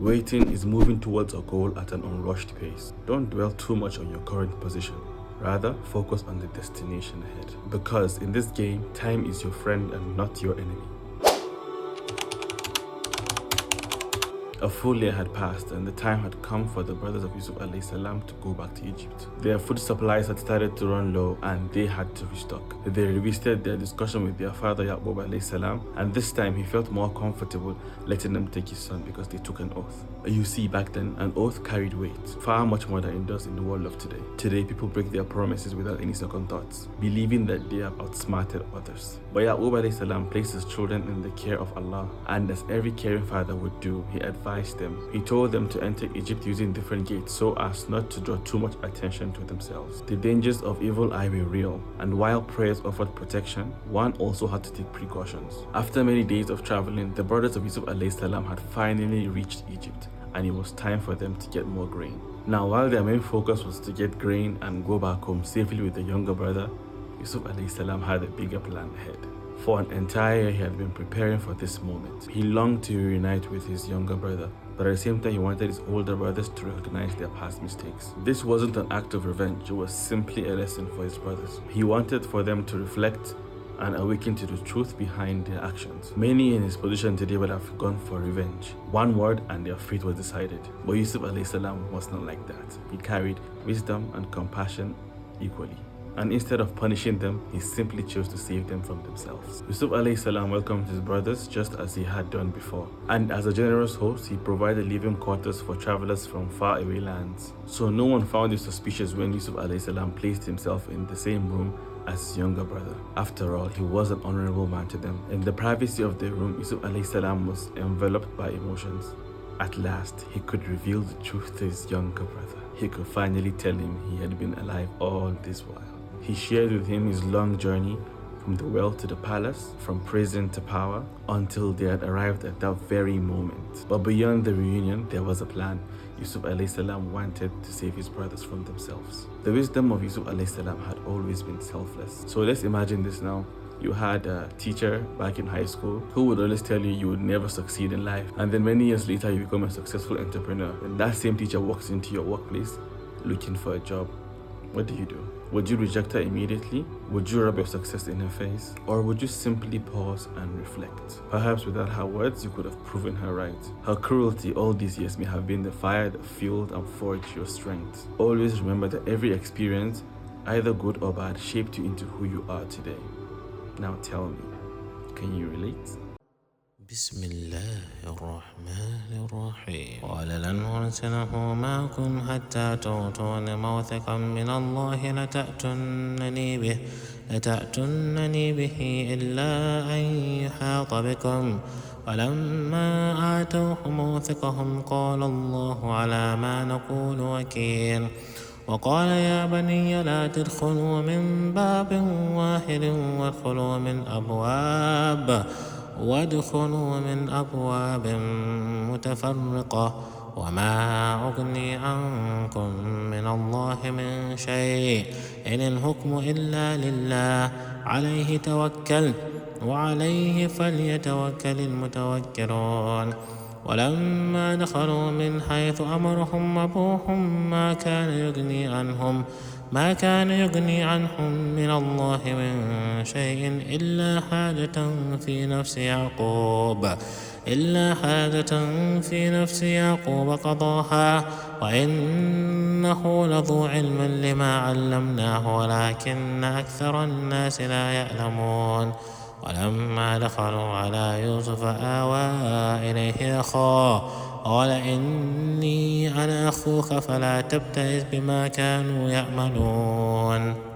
Waiting is moving towards a goal at an unrushed pace. Don't dwell too much on your current position. Rather, focus on the destination ahead. Because in this game, time is your friend and not your enemy. A full year had passed and the time had come for the brothers of Yusuf alayhi salam to go back to Egypt. Their food supplies had started to run low and they had to restock. They revisited their discussion with their father Yaqub alayhi salam, and this time he felt more comfortable letting them take his son because they took an oath. You see, back then an oath carried weight, far much more than it does in the world of today. Today people break their promises without any second thoughts, believing that they have outsmarted others. But Yaqub alayhi salam placed his children in the care of Allah, and as every caring father would do, he advised them. He told them to enter Egypt using different gates so as not to draw too much attention to themselves. The dangers of evil eye were real, and while prayers offered protection, one also had to take precautions. After many days of traveling, the brothers of Yusuf alayhi salam had finally reached Egypt, and it was time for them to get more grain. Now, while their main focus was to get grain and go back home safely with the younger brother, Yusuf alayhi salam had a bigger plan ahead. For an entire year, he had been preparing for this moment. He longed to reunite with his younger brother, but at the same time, he wanted his older brothers to recognize their past mistakes. This wasn't an act of revenge, it was simply a lesson for his brothers. He wanted for them to reflect and awaken to the truth behind their actions. Many in his position today would have gone for revenge. One word and their fate was decided. But Yusuf alayhi salam was not like that. He carried wisdom and compassion equally. And instead of punishing them, he simply chose to save them from themselves. Yusuf alayhi salam welcomed his brothers just as he had done before. And as a generous host, he provided living quarters for travelers from faraway lands. So no one found it suspicious when Yusuf alayhi salam placed himself in the same room as his younger brother. After all, he was an honorable man to them. In the privacy of their room, Yusuf alayhi salam was enveloped by emotions. At last, he could reveal the truth to his younger brother. He could finally tell him he had been alive all this while. He shared with him his long journey from the well to the palace, from prison to power, until they had arrived at that very moment. But beyond the reunion, there was a plan. Yusuf alayhi salam wanted to save his brothers from themselves. The wisdom of Yusuf alayhi salam had always been selfless. So let's imagine this now. You had a teacher back in high school who would always tell you would never succeed in life. And then many years later, you become a successful entrepreneur. And that same teacher walks into your workplace looking for a job. What do? Would you reject her immediately? Would you rub your success in her face? Or would you simply pause and reflect? Perhaps without her words, you could have proven her right. Her cruelty all these years may have been the fire that fueled and forged your strength. Always remember that every experience, either good or bad, shaped you into who you are today. Now tell me, can you relate? بسم الله الرحمن الرحيم قال لن أرسله معكم حتى تؤتون موثقا من الله لتأتونني به إلا أن يحاط بكم ولما آتوه موثقهم قال الله على ما نقول وكيل وقال يا بني لا تدخلوا من باب واحد وادخلوا من أبواب متفرقة وما أغني عنكم من الله من شيء إن الحكم إلا لله عليه توكلت وعليه فليتوكل المتوكلون ولما دخلوا من حيث أمرهم أبوهم ما كان يغني عنهم من الله من شيء إلا حاجة في نفس يعقوب قضاها وإنه لذو علم لما علمناه ولكن أكثر الناس لا يعلمون ولما دخلوا على يوسف آوى إليه أخاه قال إني أنا أخوك فلا تبتئس بما كانوا يعملون